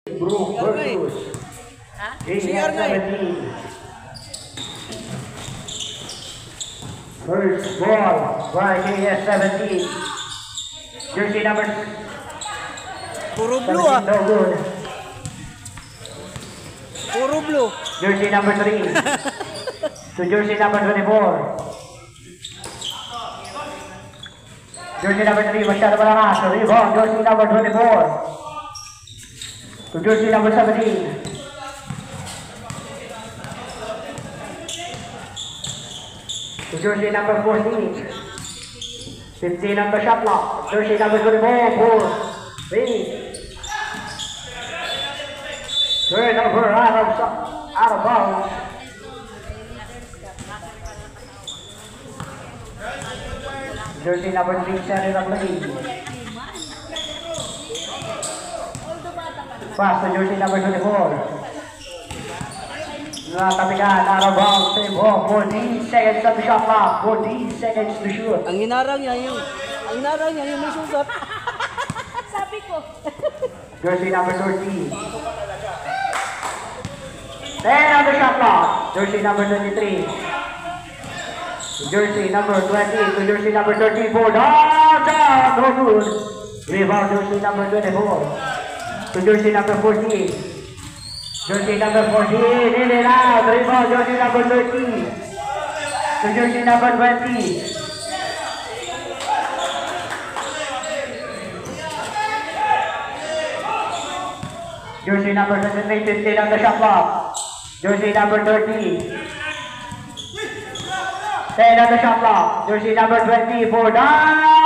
Brook versus KS17. First ball by KS17. Jersey number Puro blue ah. no good. Puro blue. Jersey number 3 to jersey number 24. Jersey number 3 masyado malakas. Rebound jersey number 24 to jersey number 17. To jersey number 14. 15 on the shot clock. Jersey number 24 for Reed. Turnover out of bounds. Jersey number 3 center of lead. Pass to jersey number 24. Natapikan, out of bounds, save ball, 14 seconds on the shot clock, 14 seconds to shoot. Ang hinarang niya yung may sugat. Sabi ko. Jersey number 13. 10 on the shot clock, jersey number 23. Jersey number 20 to jersey number 34. Down, no good. Rebound jersey number 24 to jersey number 14. Jersey number 14, in and out. Rebound jersey number 13 to jersey number 20. Jersey number 23, 15 on the shot clock. Jersey number 30. 10 on the shot clock. Jersey number 24. Down.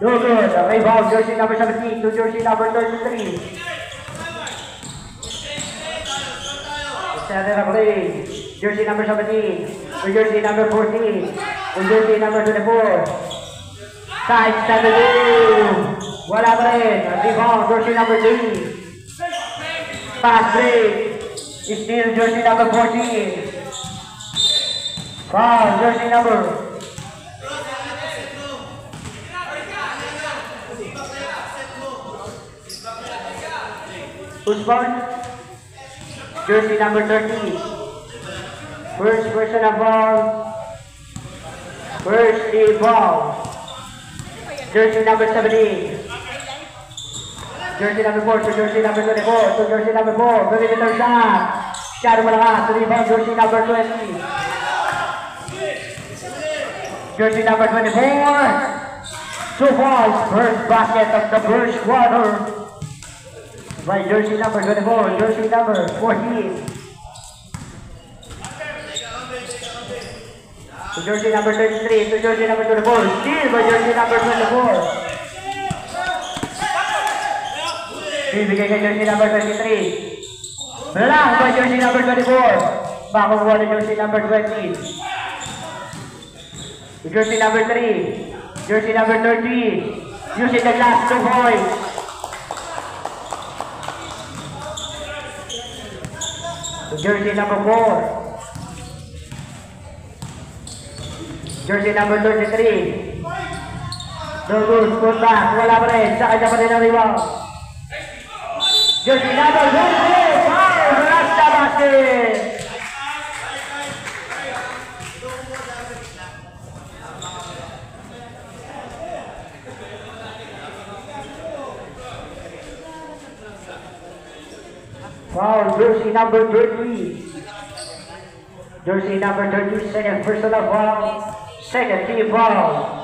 No good. Rebound jersey number 17 to jersey number 33. Center of play. Jersey number 17 to jersey number 14 to jersey number 24. Side step to wala pa rin. Rebound jersey number 3. Pass break. Still jersey number 14. Foul jersey number. Who's foul? Jersey number 30. First person of ball. First team ball. Jersey number 17. Jersey number 4 to jersey number 24 to jersey number 4. Perimeter shot. Shot malakas. Rebound jersey number 20. Jersey number 24. 2 balls. First basket of the first quarter by jersey number 24, jersey number 14. To jersey number 33, to jersey number 24. Steal by jersey number 24. Bibigay kay jersey number 23. Block by jersey number 24. Makukuha ni jersey number 20. To jersey number 3, jersey number 13. Using the last 2 points. Jersey number 4. Jersey number 33. No good, put back. Wala pa rin. Sa kanya pa rin ang rebound. Jersey number 23. Foul! Rasta basket! Foul, jersey number 30. Jersey number 30, second personal foul, second team foul.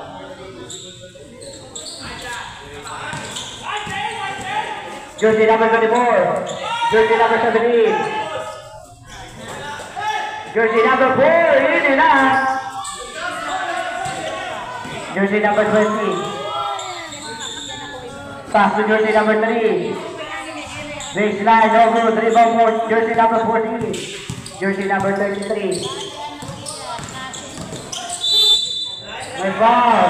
Jersey number 24, jersey number 17. Jersey number 4, in and out. Jersey number 20. Pass to jersey number 3. Baseline over, rebound for jersey number 14, jersey number 33. My foul.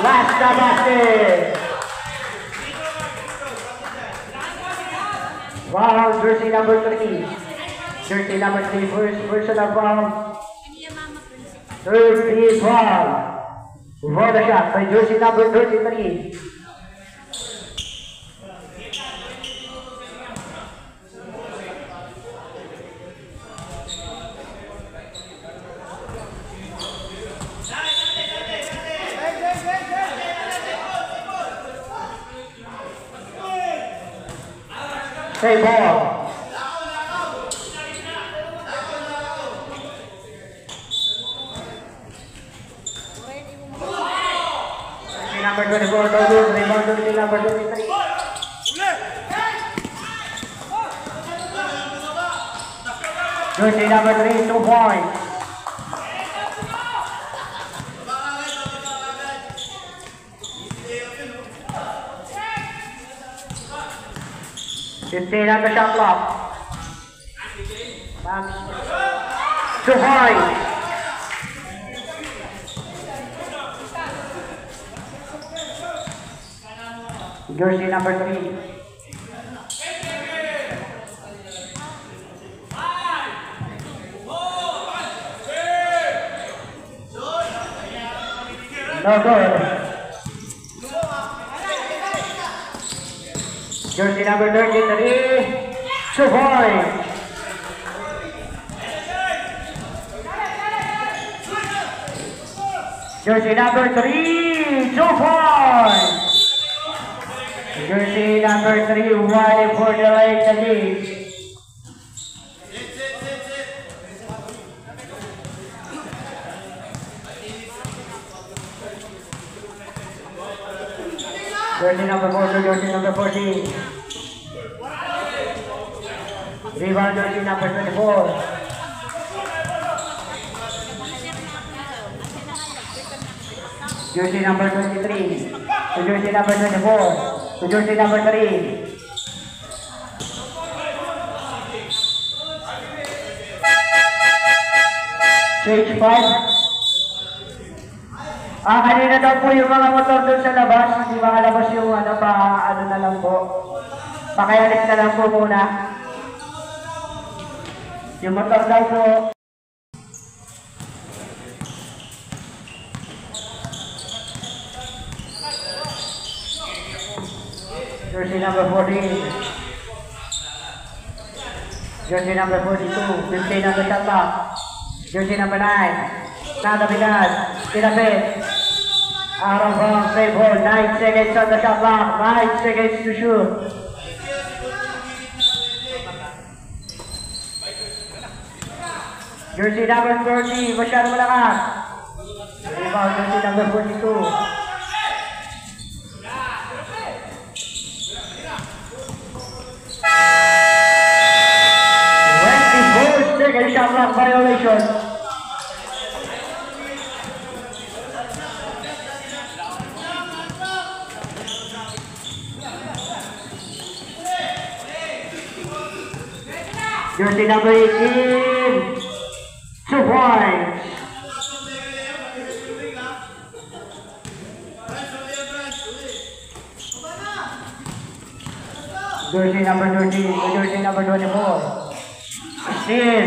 Last basket. Foul, jersey number 3. Jersey number 3, first personal foul. Third team foul. For the shot by jersey number 33. Play ball. Number 24, no good. Rebound to number 23. Jersey number 3, 2 points. Fifteen on the shot clock. 2 points. Jersey number 3. No good. Jersey number 33. 2 points. Jersey number 3. 2 points. Jersey number 3, wide for the late lead. Jersey number 4 to jersey number 14. Rebound jersey number 24. Jersey number 23 to jersey number 24. To jersey number 3. Stage 5. Kanina daw po yung mga motor doon sa labas. Hindi makalabas yung ano na lang po. Pakialis na lang po muna. Yung motor daw po. Jersey number 14. Jersey number 42. 15 on the shot clock. Jersey number 9. Natabigan. Tinapit. Out of bounds. Play ball. 9 seconds on the shot clock. 9 seconds to shoot. Jersey number 30. Masyado malakas. Rebound. Jersey number 42. Second shot clock violation. Jersey number 18. 2 points. Jersey number 13 to jersey number 24. Steal.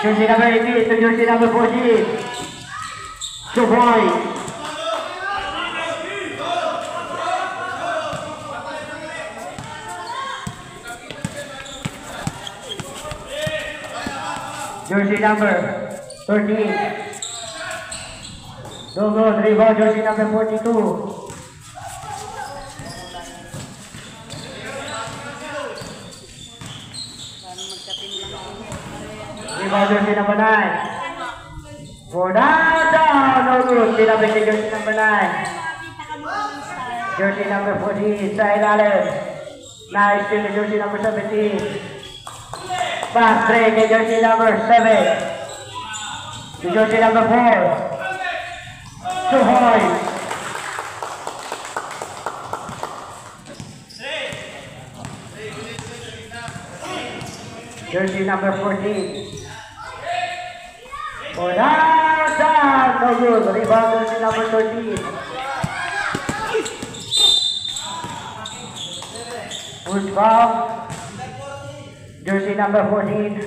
Jersey number 18 to jersey number 14. 2 points. Jersey number 13. No good. Rebound jersey number 42. Jersey number 9. For down, no good. Tinapit si jersey number 9. Jersey number 14 sa ilalim. Nice steal to jersey number 17. Pass break kay jersey number 7. To jersey number 4. 2 points. Jersey number 14. For down, no good. Rebound jersey number 13. Push foul. Jersey number 14.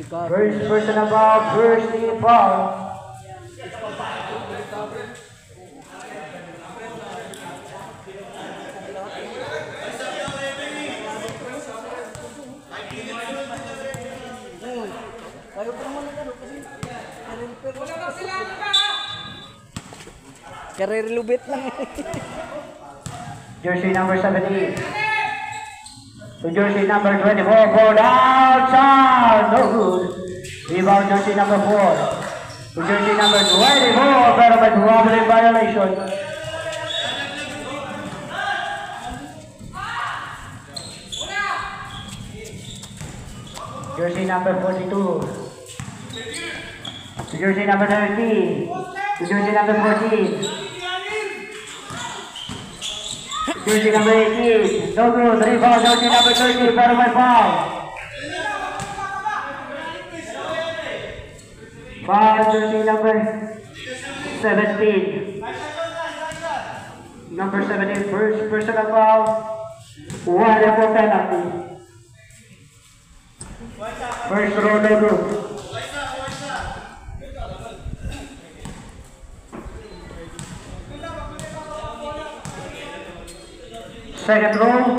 First personal foul, first team foul. Karir lubit lang. Jersey number 17. to jersey number 24 for downtown. No good. Rebound jersey number 4 to jersey number 24, pero may wobbling violation. Jersey number 42 to jersey number 13 to jersey number 14. Jersey number 18, no good. Rebound jersey number 30, pero may foul. Foul jersey number 17. Number 17, first personal foul. One for penalty. First row, no good. Second row,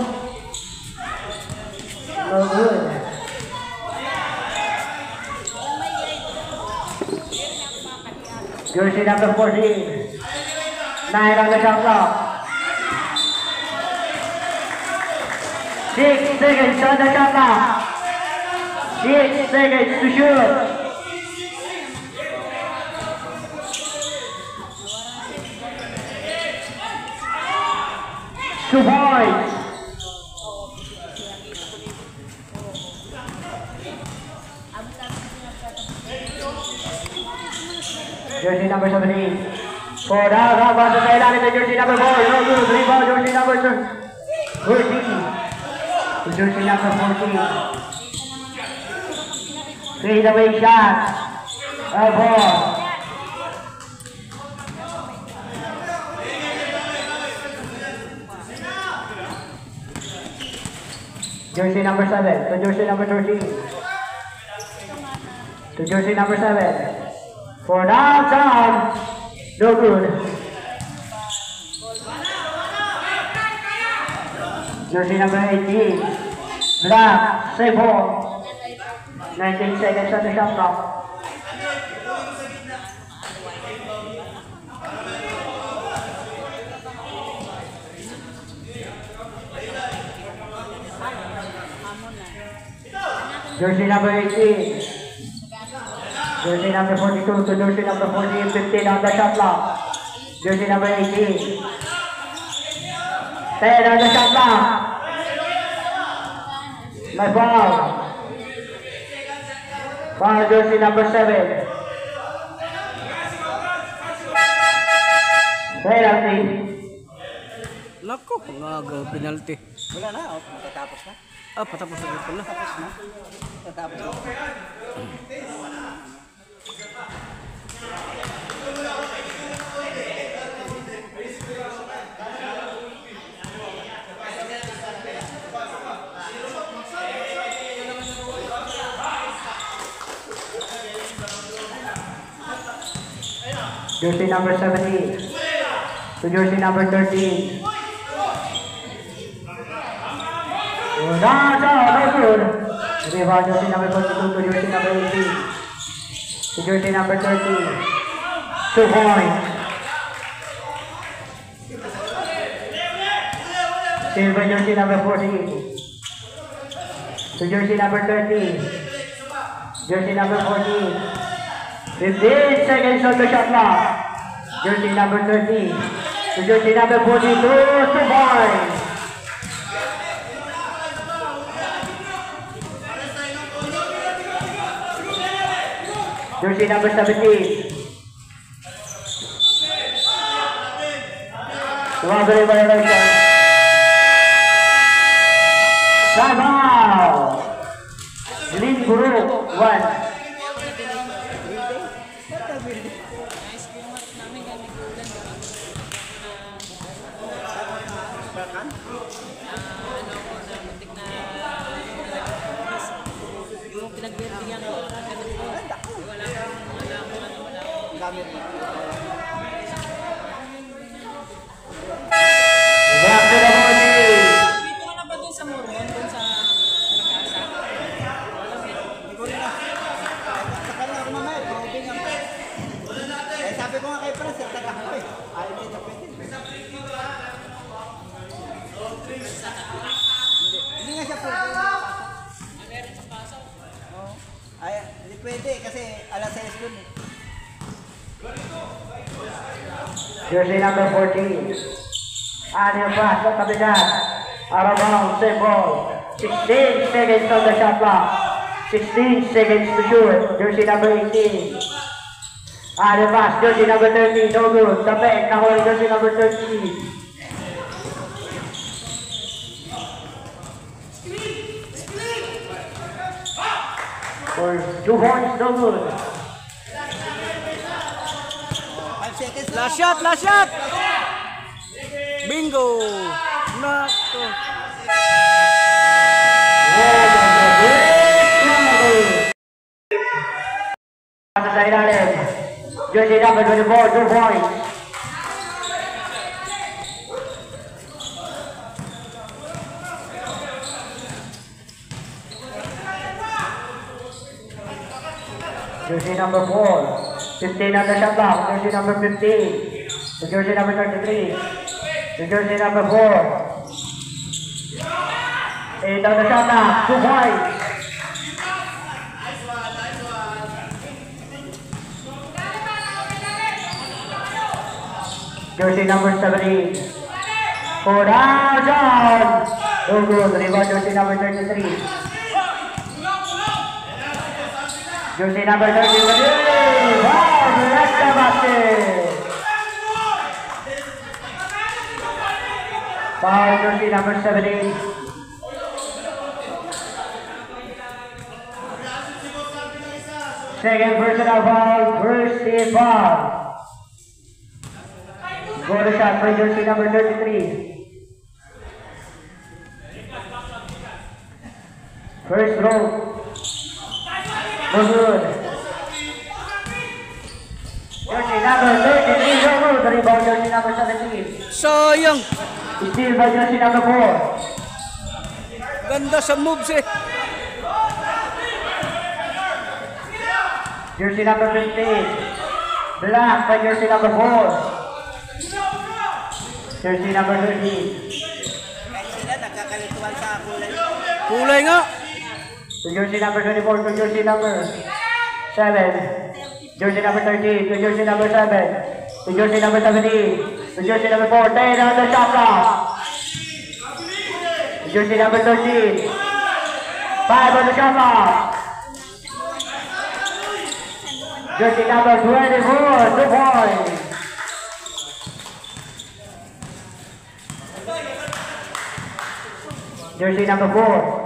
no good. Jersey number 14, 9 on the shot clock. 6 seconds on the shot clock. 6 seconds to shoot. Two points. Jersey number 17. For down, rebound sa ilalim ng jersey number 4. No good. Rebound jersey number 13. To jersey number 14. Fade away shot. A ball. Jersey number 7 to jersey number 13. To jersey number 7. For downtown. No good. Jersey number 18. Black. Save ball. 19 seconds on the shot clock. Jersey number 18. Jersey number 42 to jersey number 14, 15 on the shot clock. Jersey number 18. 10 on the shot clock. My foul. Foul jersey number 7. Penalty. Nako, penalty. Wala na, matatapos na. Patapos na pala. Matatapos na. Jersey number 17 to jersey number 13. No good. Rebound jersey number 42 to jersey number 18. To jersey number 13. 2 points. Silver jersey number 14. To jersey number 13. Jersey number 14. 15 seconds on the shot clock. Jersey number 13. To jersey number 42. 2 points. Jersey number 17. Robbery violation. Time out. Green group 1. Sabi ko nga kay Pras, taga ko eh. Ayaw niya na pwede. Hindi nga siya pwede. pwede kasi alas 6 dun eh. Jersey number 14. And your pass, the kabinet. Out of bounds, same ball. 16 seconds on the shot clock. 16 seconds to shoot. Jersey number 18. And your pass, jersey number 13. No good. The back, now jersey number 13. For 2 points, no good. 5 seconds lang. Last shot, last shot! Bingo! Nako. Sa ilalim. Jersey number 24, 2 points. Jersey number 4, 15 on the shot clock. Jersey number 15, to jersey number 33, to jersey number 4, 8 on the shot clock, 2 points. Jersey number 17, 4 down, no good. Rebound jersey number 33. Jersey number 30, wow, that's the basket. Foul jersey number 17. Second personal foul, first team foul. Go to shot for jersey number 33. First throw. No good. Jersey number 33, no good. Rebound jersey number 17. Sayang! Steal by jersey number 4. Ganda sa moves eh. Jersey number 15. Black by jersey number 4. Jersey number 13. Kahit sila nagkakalituan sa kulay. Kulay nga. To jersey number 24, to jersey number 7. Jersey number 13, to jersey number 7. To jersey number 17. To jersey number 4. 10 on the shot clock. To jersey number 13. 5 on the shot clock. Jersey number 24, 2 points. Jersey number 4.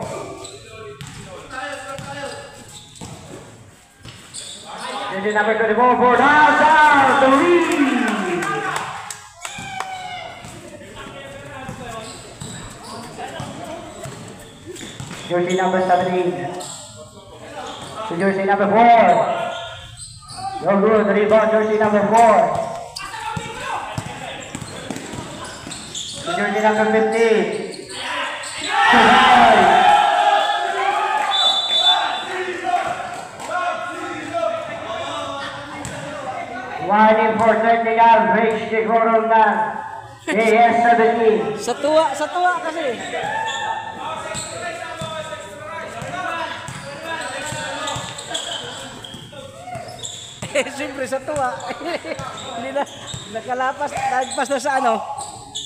Jersey number 24, 4 down, 3. Jersey number 17. To jersey number 4. No good, rebound jersey number 4. To jersey number 15. Winding for technical, breaks the quorum ng AS-17. Sa tuwa kasi. Eh, siyempre sa tuwa. Hindi na, nagpas na sa ano,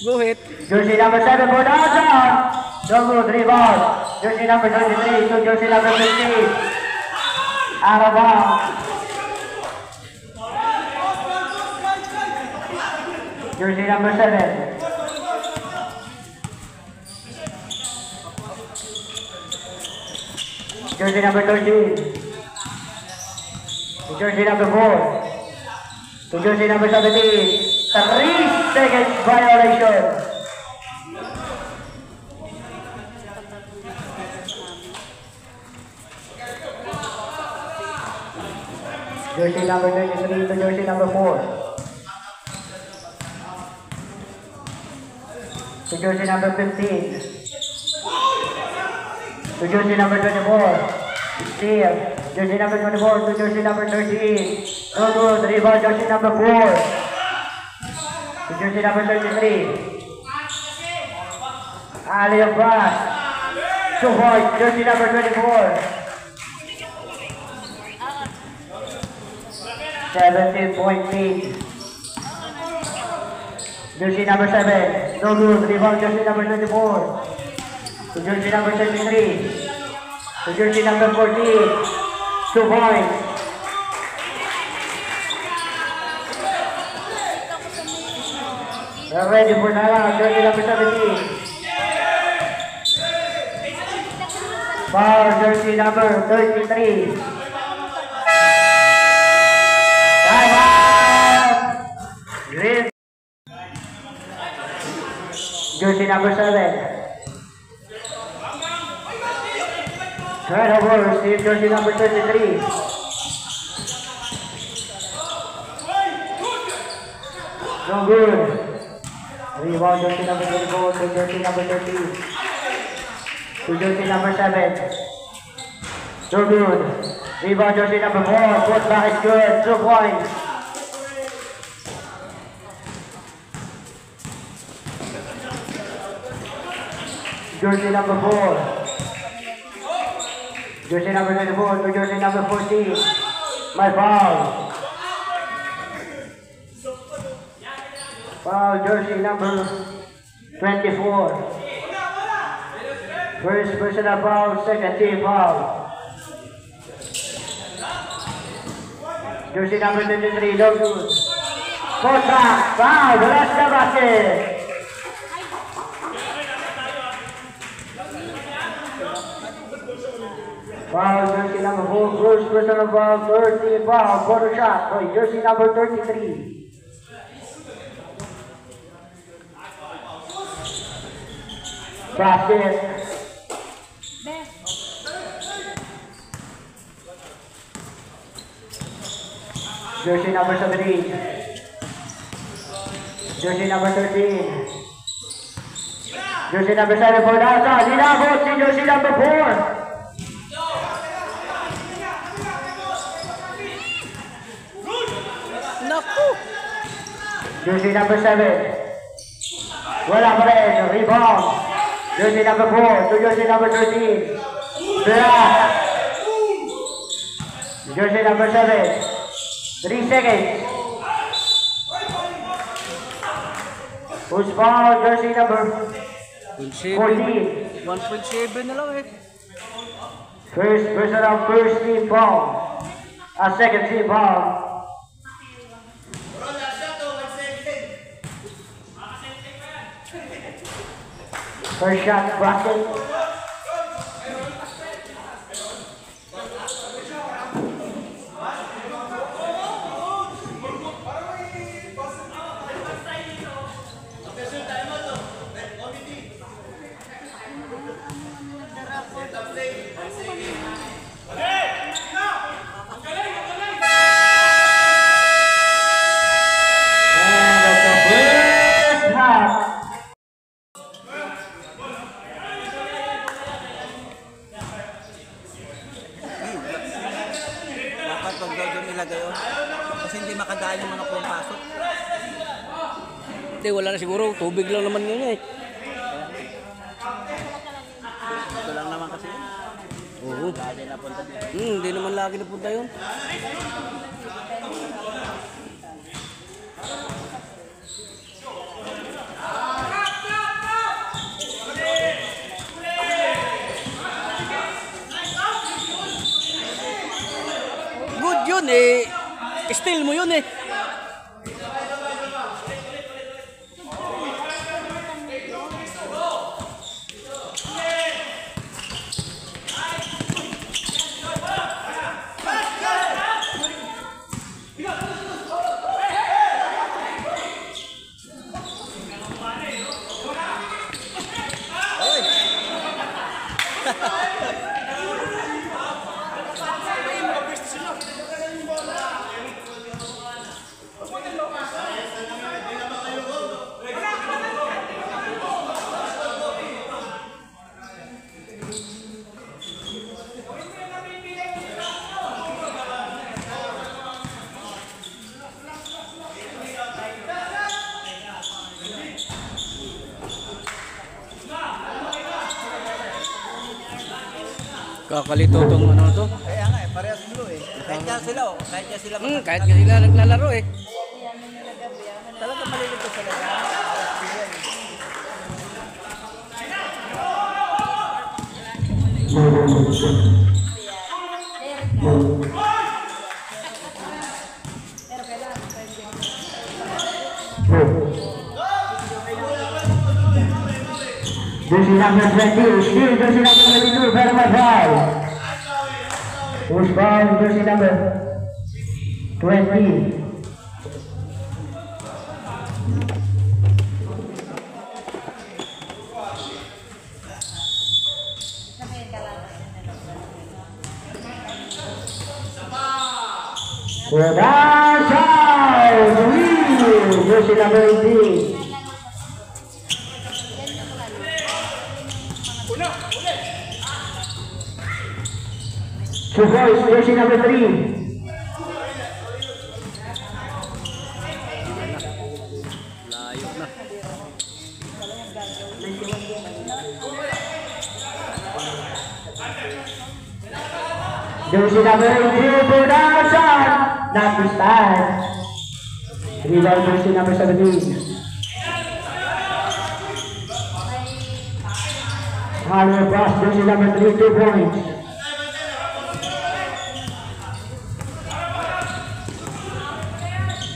guhit. Jersey number 7 for downtown. No good, rebound. Jersey number 23 to jersey number 15. Out of bounds. Jersey number 7. Jersey number 13. To jersey number 4. To jersey number 17. 3 seconds violation. Jersey number 23 to jersey number 4. To jersey number 15. To jersey number 24. Steal. Jersey number 24 to jersey number 13. No good. Rebound jersey number 4. To jersey number 33. Ali of pass. 2 points. Jersey number 24. 17-point lead. Jersey number 7, no good. Rebound jersey number 24. To jersey number 33. To jersey number 14. 2 points. They're ready for the round. Jersey number 17. Foul jersey number 33. Time out. Green. Jersey number 7. Turnover, Steve jersey number 33. No good. Rebound jersey number 24 to jersey number 13. To jersey number 7. No good. Rebound jersey number 4. Put back is good. 2 points. Jersey number 4. Jersey number 24 to jersey number 14. My foul. Foul jersey number 24. First personal foul, second team foul. Jersey number 23, no good. Put back, foul, the last basket. Foul, jersey number 4, first personal foul, third team foul, quarter shot by jersey number 33. Basket. Jersey number 17. Jersey number 13. Jersey number 7 for Nasa. Dinabot si jersey number 4. Naku! Jersey number 7. Wala pa rin. Rebound. Jersey number 4 to jersey number 13. Blast. Jersey number 7. 3 seconds. Who's foul? Jersey number 14. 1.7 na lang eh. First personal, first team foul. Second team foul. First shot, basket. Kasi hindi makadaan yung mga pumpasok. Hindi, wala na siguro. Tubig lang naman yun eh. Ito lang naman kasi. Oo. Lagi napunta dito. Hindi naman lagi napunta yun. Good yun eh. Steal mo yun eh. Kakalito tong ano to. Kaya nga eh, parehas blue eh. Kahit nga sila, oh. Kahit nga sila. Kahit nga sila naglalaro eh. Talaga malilito sila. Jersey number 20, still jersey number 22, very much foul. Who's foul, jersey number 20. That's out! Jersey number 18. Two boys, jersey number 3. Layo na. Jersey number 18, production! Not to stand. Rebound jersey number 17. Harvey Frost, jersey number 3, 2 points.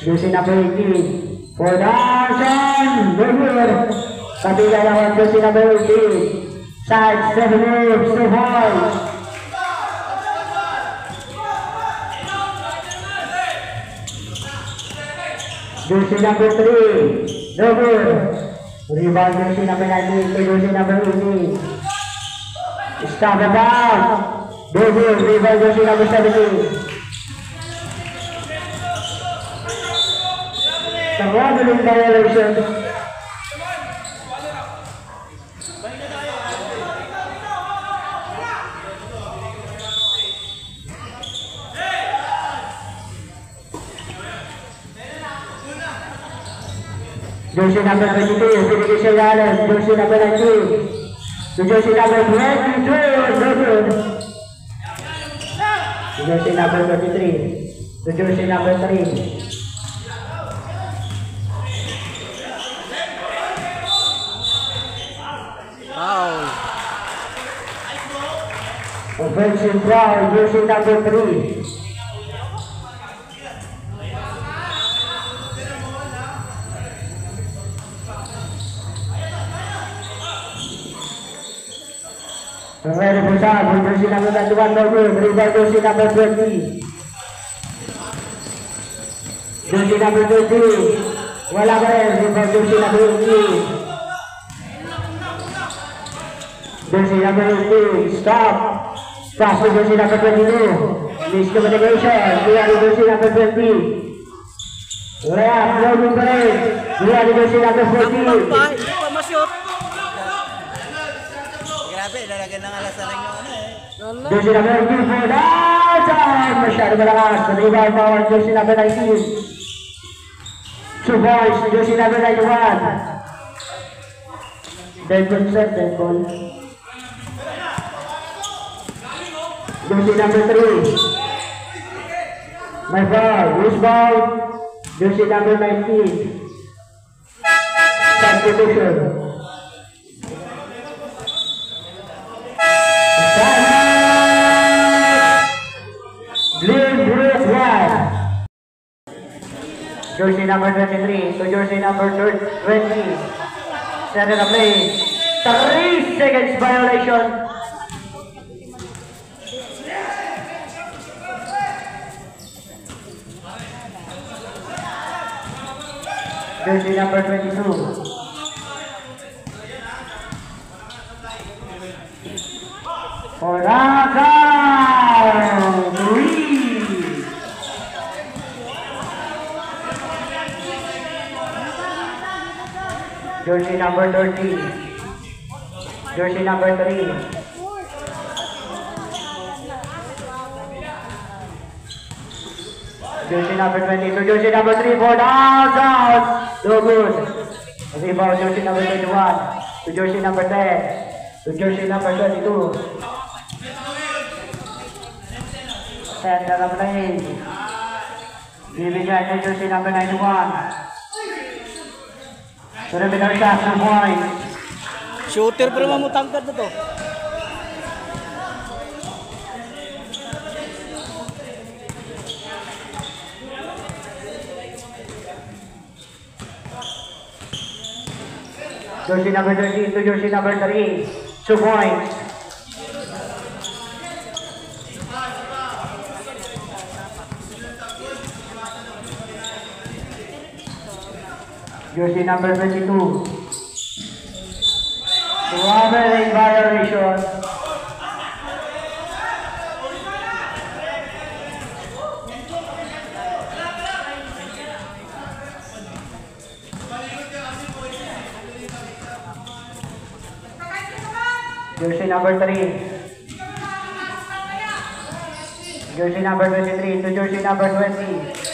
Jersey number 18, production! Good. Kabila naman jersey number 18. Side 7 moves, 2 points. Jersey number 3, no good. Rebound jersey number 19, jersey number 18. Stop the down. No good. Rebound jersey number 17. Traveling violation. Jersey number 22, Philippe Chagales, jersey number 19. To jersey number 22, no good. To jersey number 23. To jersey number 3. Foul. Offensive foul, jersey number 3. Ready for shot, jersey number 21, no good. Rebound jersey number 20. Jersey number 20. Wala pa rin, rebound jersey number 18. Jersey number 18, stop. Pass to jersey number 22. Miscommunication. Real jersey number 20. Layup, no good pa rin. Real jersey number 14. Hindi pa ma-shoot. Grabe, lalagyan ng alas na lang yung ano eh. Jersey number 18 for downtown. Masyado malakas. Rebound power, jersey number 19. Two boys, jersey number 91. Dead ball set, dead ball. Jersey number 3. My ball, loose ball. Jersey number 19. Substitution. Glenn Brooke White. Jersey number 23 to jersey number 20. Set the play. 3 seconds violation. Jersey number 22. For knockout 3. Jersey number 30. Jersey number 3. Jersey number 22, jersey number 3 for down. No good. Rebound jersey number 21 to jersey number 10 to jersey number 22. Center of the lane. Bibigyan niya jersey number 91. To the middle shot, 2 points. Shooter pero mamutangkad na to. Jersey number 13 to jersey number 3. 2 points. Jersey number 22. Traveling violation. Jersey number 3. Jersey number 23 to jersey number 20.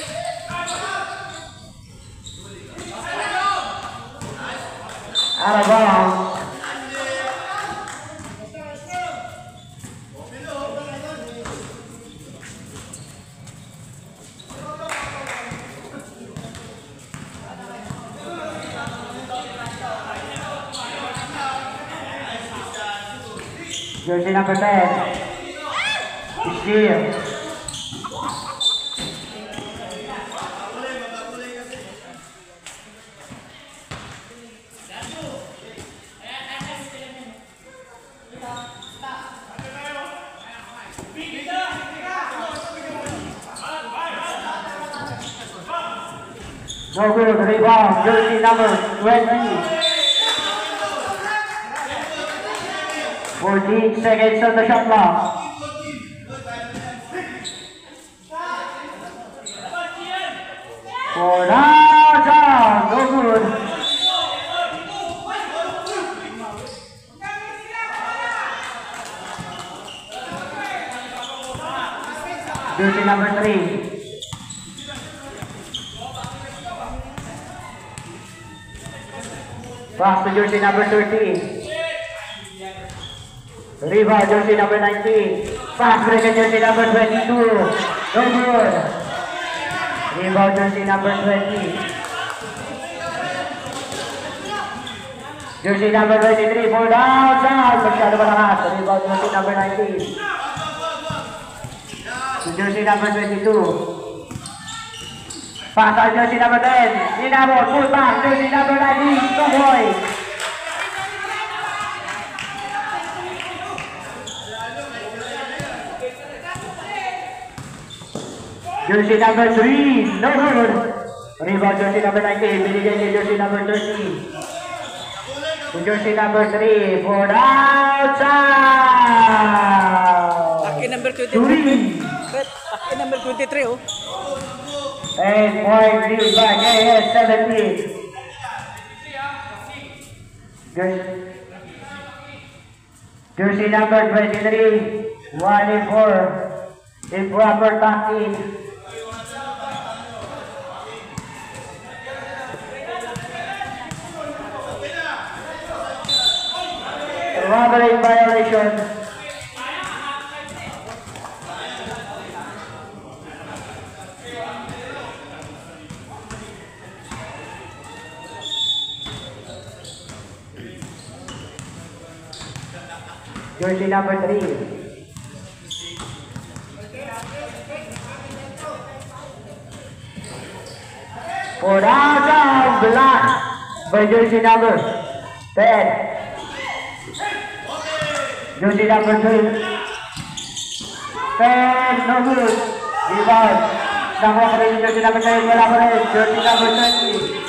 Out of bounds. Jersey number 10. Steal. No good, rebound, jersey number 20. 14 seconds on the shot clock. For down, no good. Jersey number 3. Pass to jersey number 13. Rebound jersey number 19. Pass break jersey number 22. No good. Rebound jersey number 20. Jersey number 23. For down. Masyado malakas. Rebound jersey number 19. To jersey number 22. Pass on jersey number 10. Inabot. Full pass. Jersey number 19. No boy. Jersey number 3, no good. Rebound jersey number 19, binigay niya jersey number 13. To jersey number 3, for outside. Aki number 23. Aki number 23 oh. 8-point lead by KS 17. Jersey number 23, 1-4. Improper tacking. Robbery violation. Jersey number 3. For down, blocked by jersey number 10. Jersey number 2. 10, no good. Rebound. Nakuha pa rin jersey number 9. Wala pa rin. Jersey number 20.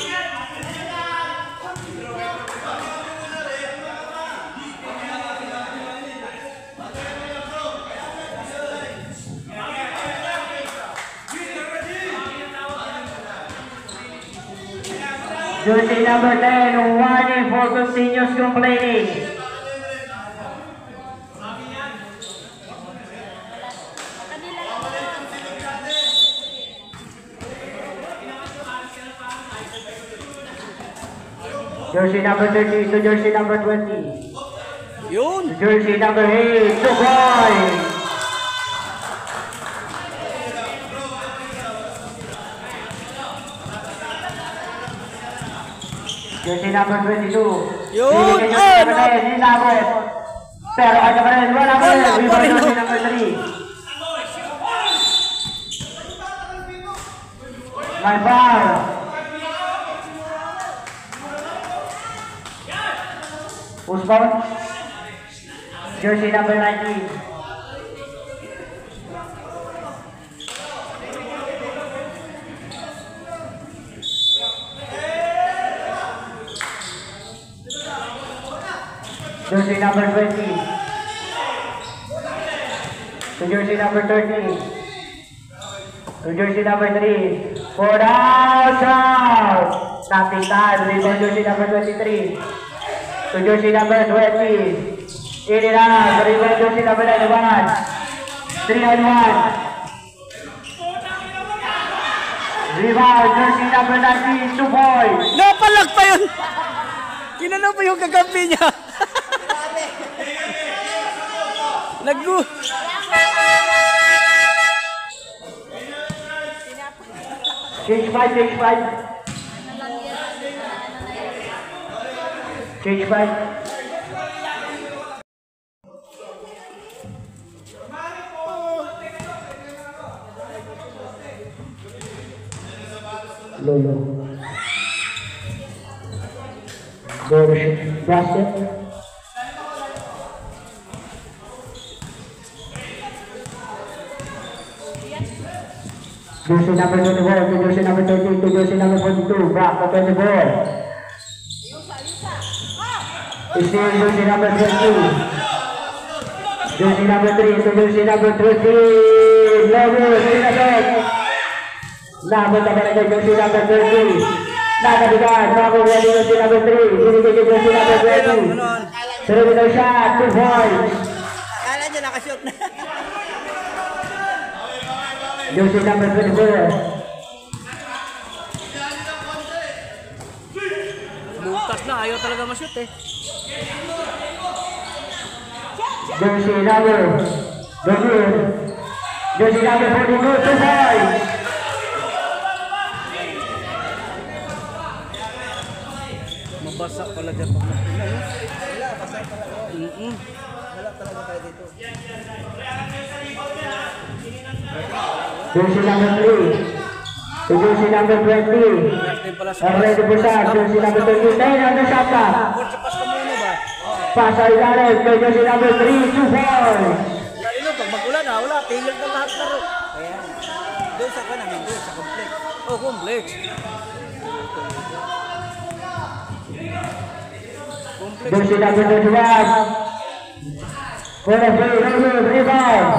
Jersey number 10, warning for continuous complaining. Jersey number 30 to jersey number 20. Yun. Jersey number 8 to boy. Jersey number 22. Yun! Jersey number 10. Inabot. Pero kanya pa rin. Wala pa rin. Wala pa Rebound rin, jersey no? number 3. My foul. Who's foul? Jersey number 19. Jersey number 20. To jersey number 30. To jersey number 3. For out. Nothing time. Rebound jersey number 23. To jersey number 20. In and out. Rebound jersey number 91. 3 on 1. Rebound jersey number 19. 2 points. Napalag pa yun! Kinano pa yung kagampi niya. Naggu... Change 5, change 5. Change 5. Lolo. Go to shoot. Basket. Jersey number 24 to jersey number 13 to jersey number 42. Back to 24. Still jersey number 20. Jersey number 3 to jersey number 13. Logo, sinabot. Nabot na kay jersey number 30. Nakabigan, nakakuha ni jersey number 3. Binigay kay jersey number 20. Sarili daw shot, 2 points. Kala niya nakashoot na. Jersey number 24. Butas na, ayaw talaga ma-shoot eh. Jersey number 42, 2 points. Mabasa pala dyan pag nakina. Wala, basta talaga. Wala talaga tayo dito. Jersey number 3 to jersey number 20. Already po siya, jersey number 29 on the shot clock. Pas ka muna ba? Pass ay galing kay jersey number 3, 2 points. Lalo, pag mag-ulan ha, wala. Tingil ka lahat laro. Kaya, doon sa ka namin, doon sa complex. Oh, complex. Complex. Jersey number 21. For a rebound.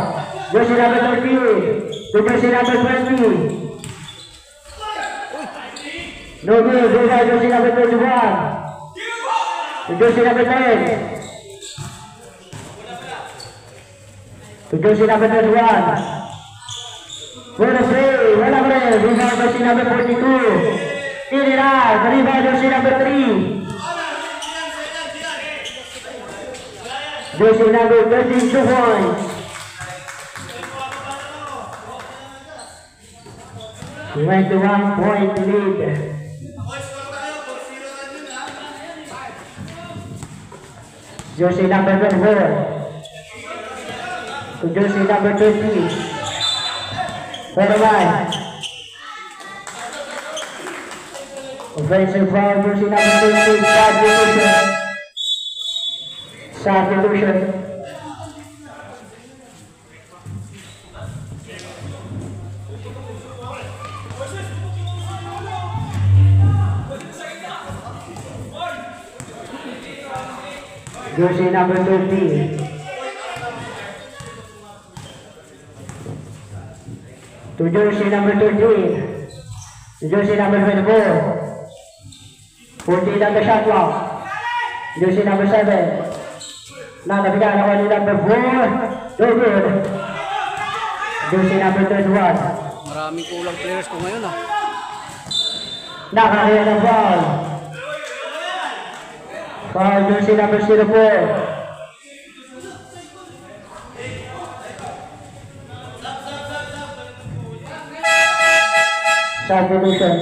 Jersey number 13 to jersey number 20. No good, rebound jersey number 21. To jersey number 10. To jersey number 21. For a play, wala pa rin. Rebound jersey number 42. In and out, rebound jersey number 3. Jersey number 13, 2 points. 21-point lead. Jersey number 24 to jersey number 20. For the line. Offensive foul, jersey number 20. Substitution. Jersey number 13. To jersey number 13. To jersey number 24. 14 on the shot clock. Jersey number 7. Nakabigan ako ni number 4. No good. Jersey number 31. Maraming kulang players ko ngayon ah. Nakakaya ng foul. Foul jersey number 04. Substitution.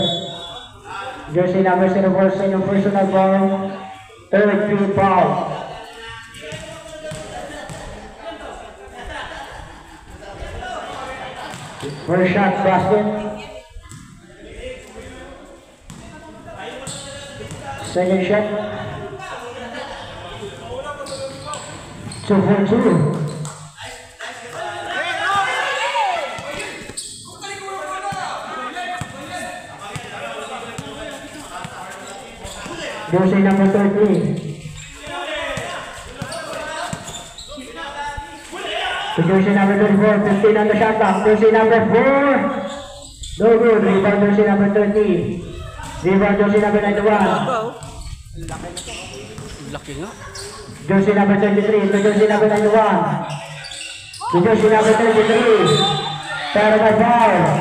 Jersey number 04, senior personal foul. Third field foul. First shot basket. Second shot. 2 for 2. Jersey number 13. To jersey number 24, 15 on the shot clock. Jersey number 4. No good. Rebound jersey number 13. Rebound jersey number 91. Laki nga. Jersey number 23. To jersey number 91. To jersey number 33. Terrible foul.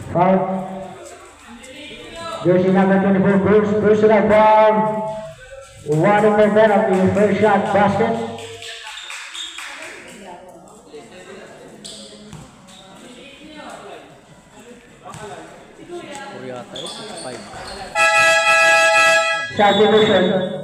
Foul. Jersey number 24, Bruce, personal foul. 1 for penalty, first shot basket. Yata eh, 5. Shot division.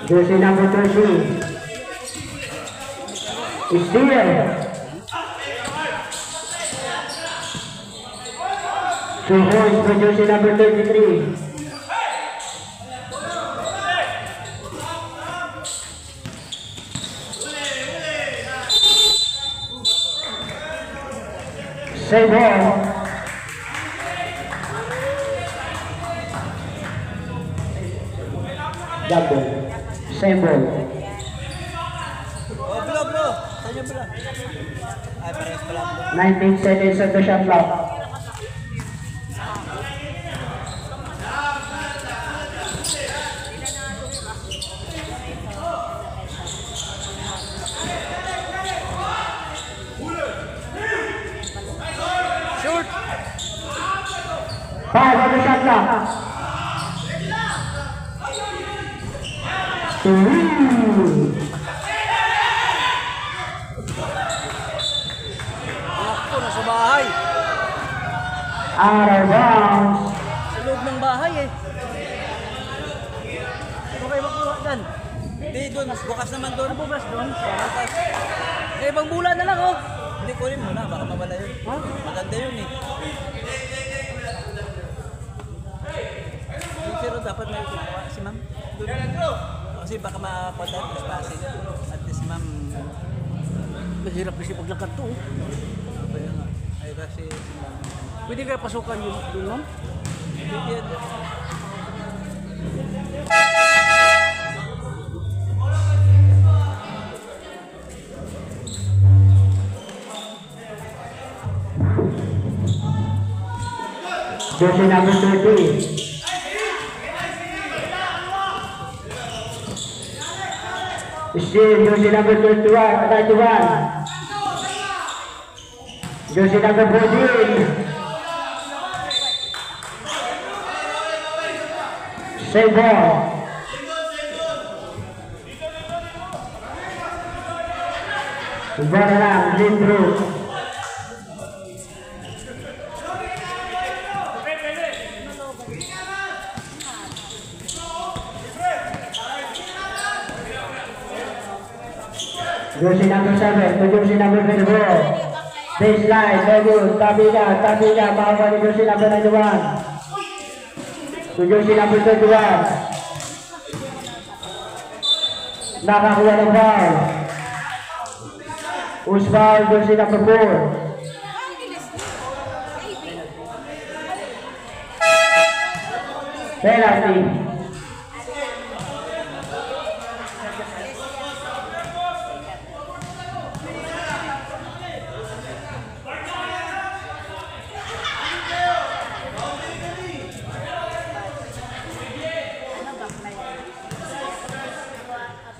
Jersey number 13. Steal. 2 points for jersey number 33. Save ball. Double. Same ball. Oh, bro. Saan yung bro? Ay, parehas pala. 19 seconds on the shot clock. Short! 5 on the shot clock. Ako, nasa bahay. Out of bounds. Sa loob ng bahay eh. Ano kayo makuha dyan? Hindi, doon. Bukas naman doon. Ano bukas doon? Eh, ibang bula na lang oh. Hindi, kunin mo na. Baka mawala yun. Ha? Maganda yun eh. Pero dapat may kukuha si ma'am. Kasi baka mapadal mas passing. At least ma'am. Mahirap kasi paglakad to oh. Kaya nga. Ay kasi si ma'am. Pwede kaya pasukan yun doon ma'am? Hindi yan. Jersey number 13. Still jersey number 91. Jersey number 14. Save ball. Ball around, lead through. Jersey number 7 to jersey number 24. Baseline, no good. Tabi niya, bawal ni jersey number 91. To jersey number 21. Nakakuha ng foul. Who's foul? Jersey number 4. Penalty.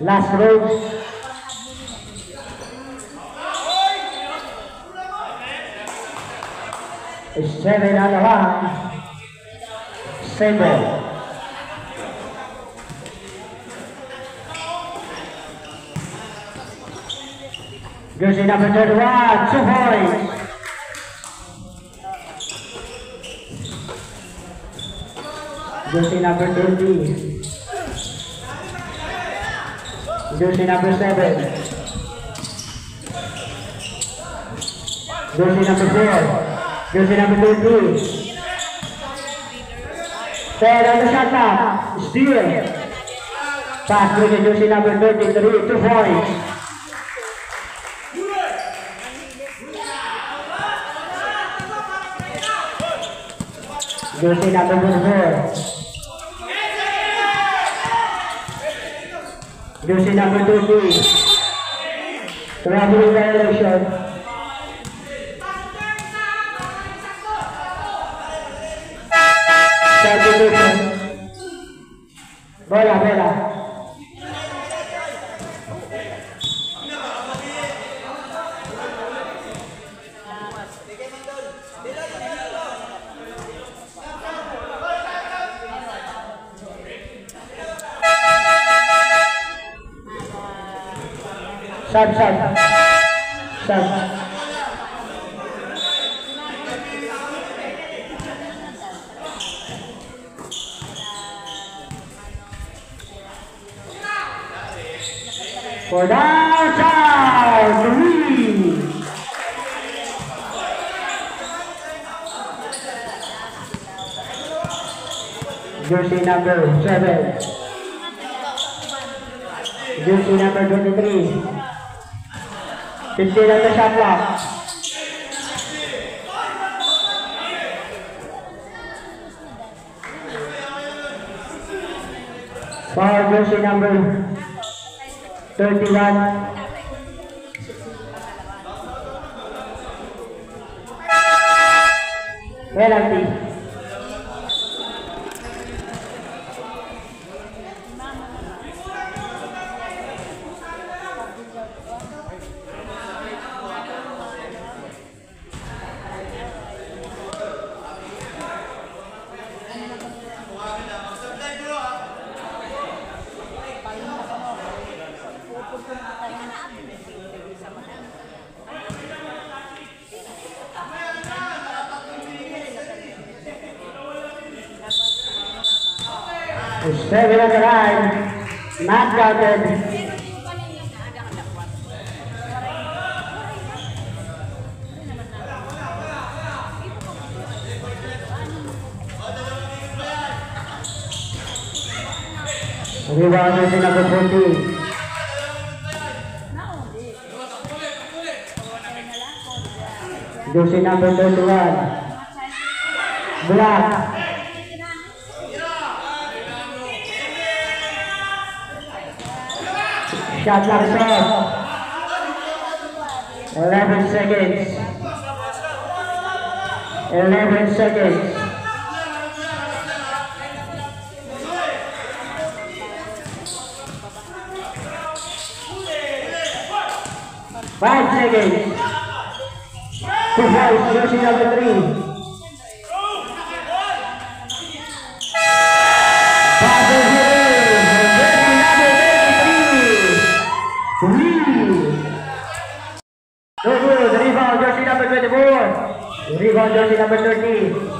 Last rows. It's 7 on the line. Same ball. Jersey number 31, 2 points. Jersey number 30. Jersey number 7. Jersey number 4. Jersey number 13. 10 on the shot clock. Steal. Pass to the jersey number 33, 2 points. Jersey number 4. Jersey number 20. Traveling violation. Substitution. Bola, bola. Sub. For downtown, 3. Jersey number 7. Jersey number 23. 15 on the shot clock. For jersey number 31. Penalty. Seven on the line, not counted. Rebound jersey number 14. Jersey number 31. Black. Shot clock is off. 11 seconds. 11 seconds. Five seconds. 2 points, jersey number 3. Rebound jersey number 24. Rebound jersey number 13.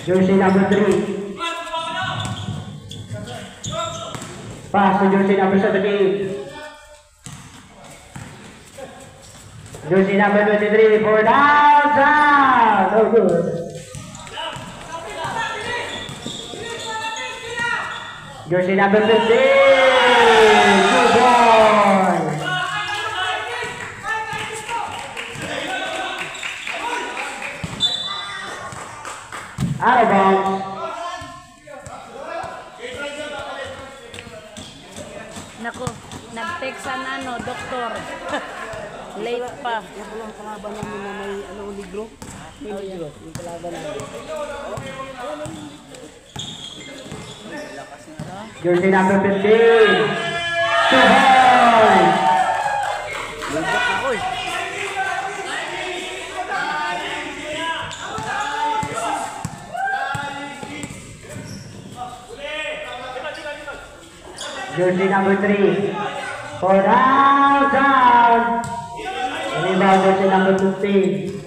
Jersey number 3. Pass to jersey number 17. Jersey number 23 for downtown. No good. Jersey number 15. 2 points. Out of bounds. Late pa. Yan pala ang kalaban namin na may ano, ligro. May ligro. Yung kalaban namin. Jersey number 15. 2 points. Lulbot na ko eh. Jersey number 3. For down. Rebound jersey number 15.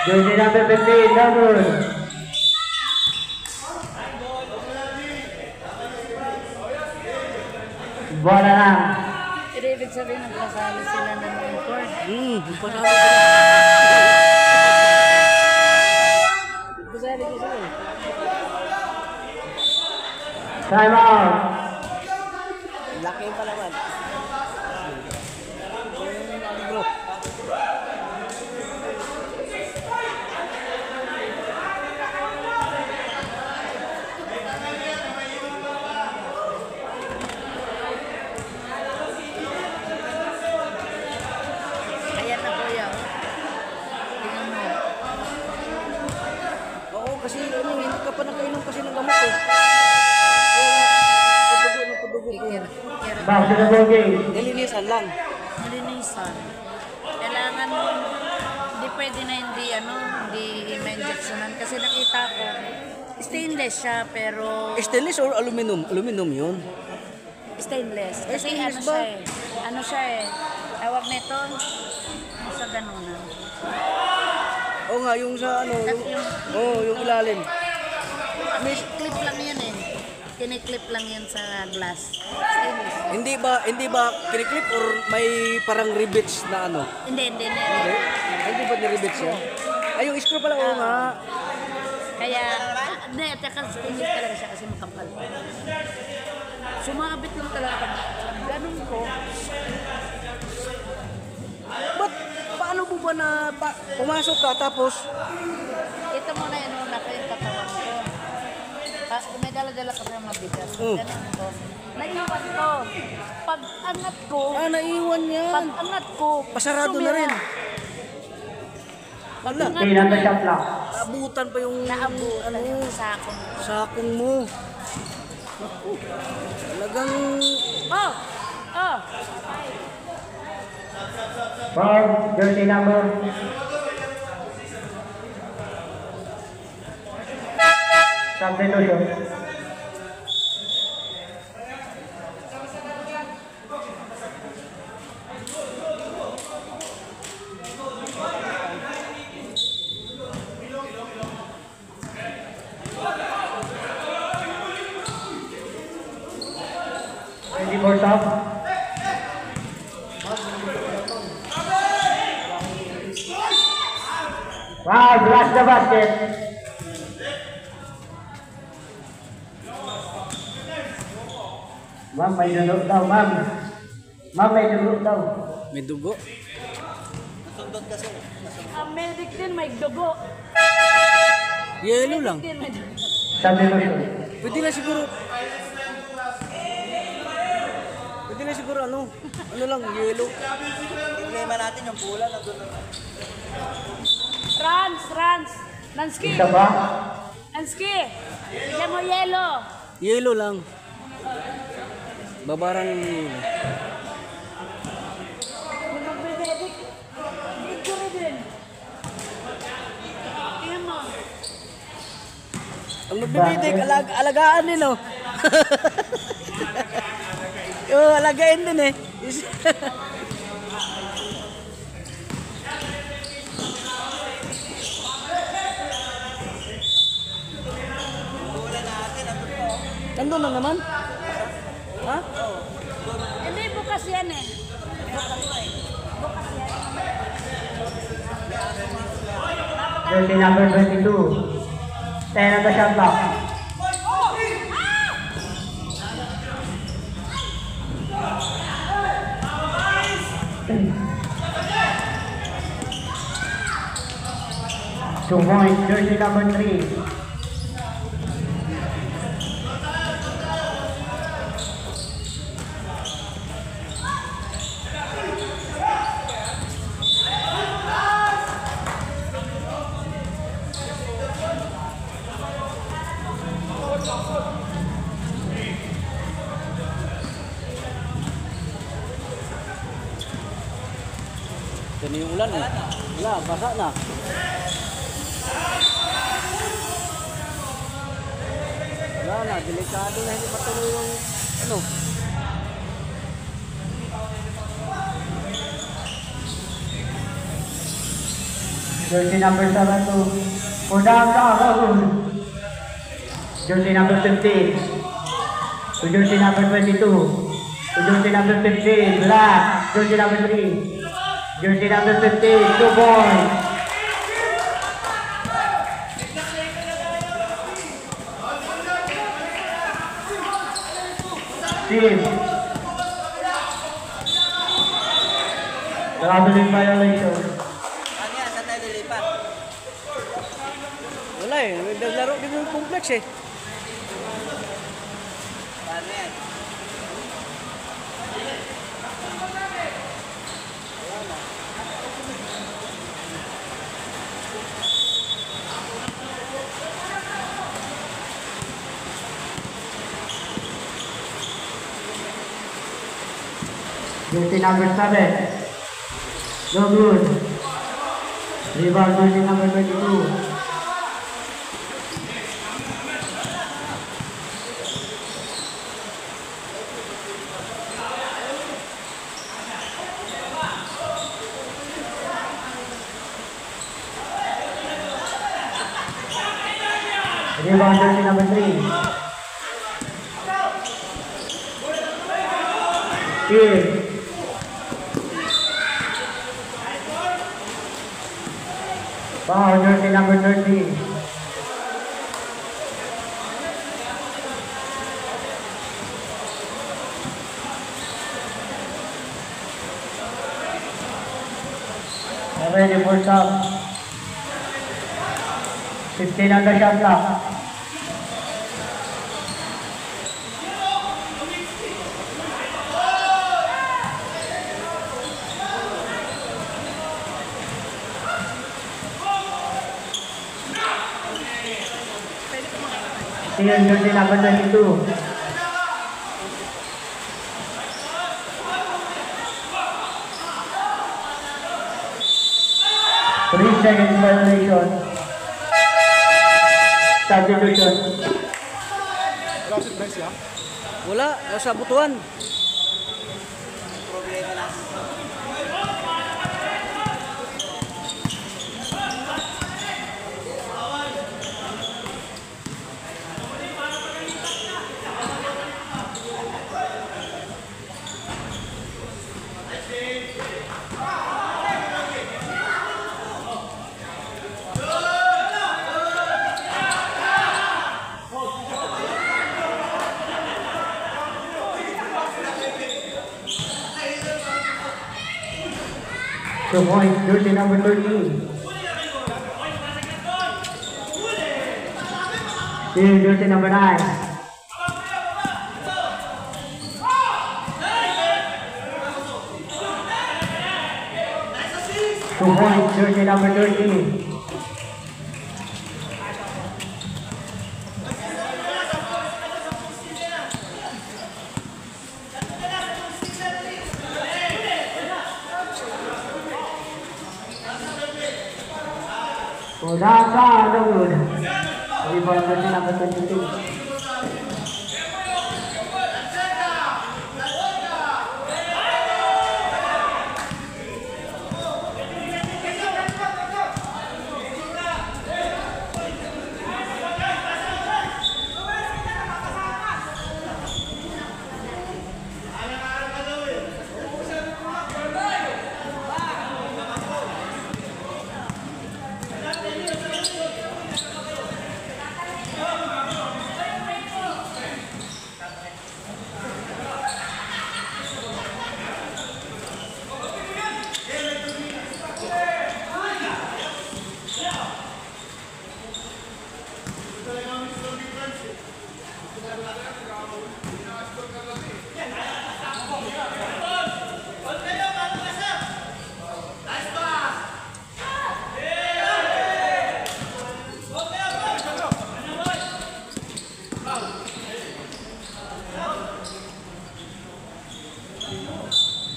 Jersey number 15, double. Bola lang. Pero ibig sabihin, nagkasali sila ng record. Pasado sila. Pasado ko sila eh. Time out. Laki pa naman. Ligro. Ayan na kuya. Tingnan mo. Oo, kasi ano, hindi ka pa nakainom kasi ng gamot eh. Kaya padugo ko. Back to the ball game. Nilinisan lang. Nilinisan. Kailangan, hindi pwede na hindi ma-injectionan. Kasi nakita ko, stainless siya, pero Stainless or aluminum? Aluminum yun. stainless. Kasi stainless ano ba? siya eh. Ano siya eh. Tawag nito, sa ganunan. Oo nga, yung sa ano, yung ilalim. May clip lang yun eh. Kiniklip lang yun sa glass. Stainless. Hindi ba kiniklip or may parang rivets na ano? Hindi. Hindi ba ni-rivets yan? Ay, yung screw pala, oo nga. Kaya, hindi, stainless talaga siya kasi makapal. Sumabit lang talaga. Ganun ko. Paano mo ba na pumasok ka tapos Ito muna yun muna ko yung katawan ko. Kung may dala-dala ka sa mabigat. Ganun ko. Naiwan ko. Pag-angat ko, naiwan yan? pag-angat ko, Pasarado na rin. Wala. Okay, number shot lang. Abutan pa yung Naabutan yung sakong. sakong mo. Naku. Talagang Oh! Oh! Ball, jersey number. Substitution. Ready for stop. Wow, blast the basket. Ma'am, may dugo daw, ma'am. Ma'am, may dugo daw. may dugo. Ang medic din may dugo. Yellow lang. Din may dugo. Substitution. Pwede na siguro. Pwede na siguro ano lang, yellow. Problema natin yung pula na doon. Rans! Nansky! Isa ba? Nansky! Bigyan mo yellow! Yellow lang. Babarang yellow. Kung magbe-medic, injury din. Tingnan mo. Ang magbibidik, alagaan din oh. Oo, alagain din eh. Nandun na naman? Ha? Hindi, bukas yan eh. Bukas yan. Jersey number 22. 10 on the shot clock. Two points, jersey number 3. Ito na yung ulan eh. Wala, basa na. Wala na, delikado na hindi patuloy yung ano. Jersey number 7 to for down. Jersey number 15 to jersey number 22 to jersey number 15 black. Jersey number 3 jersey number 15 2 points. Team traveling violation. Ano yan? Saan tayo lilipat? Wala eh, naglaro din yung complex eh. Paano yan? Jersey number 7 no good. Rebound jersey number 22. Rebound jersey number 3. Here. Foul jersey number 13. Ready for stop. 15 on the shot clock. Steal jersey number 22. Three seconds violation. Substitution. Wala, nasa butuan. Problema na. So point jersey number 13. Steal jersey number 9. So point jersey number 13. So that's all the good. Rebound jersey number 22.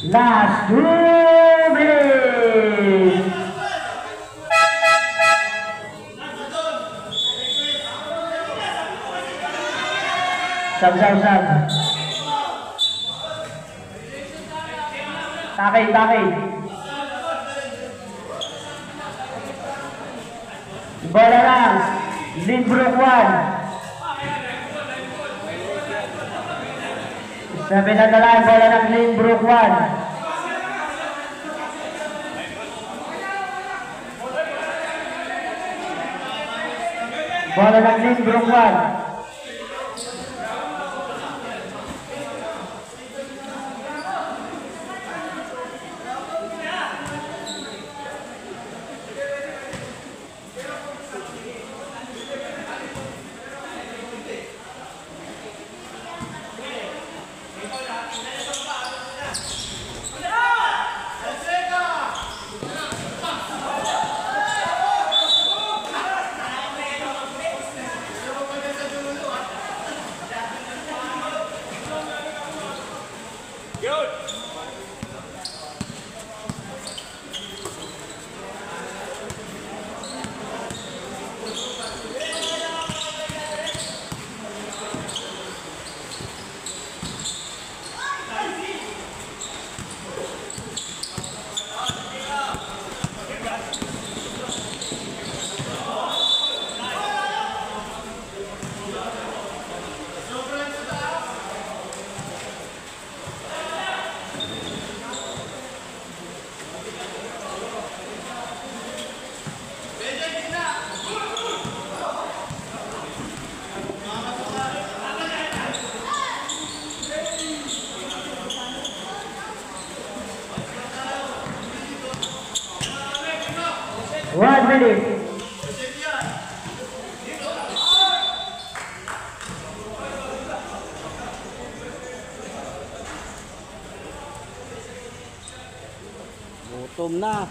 Last 2 minutes. Sab. Takay. Bola na. Lindbrook 1. Sa pinadalaan, bola ng Lindbrook 1. Bola ng Lindbrook 1. One minute. Gutom na.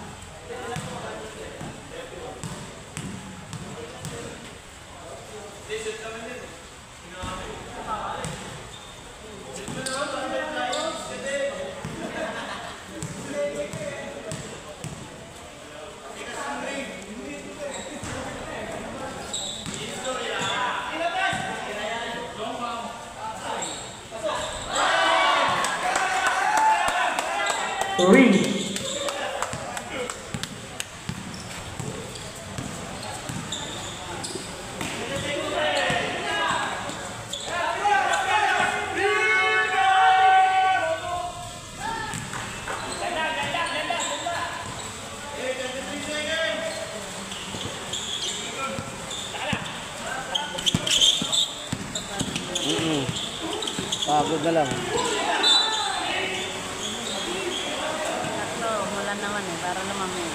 Three. Pagod na lang. Tatlo, wala naman eh, para naman eh.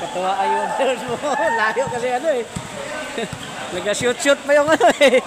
Katuwa ayun. Layo kasi ano eh. Nag-shoot-shoot pa yung ano eh.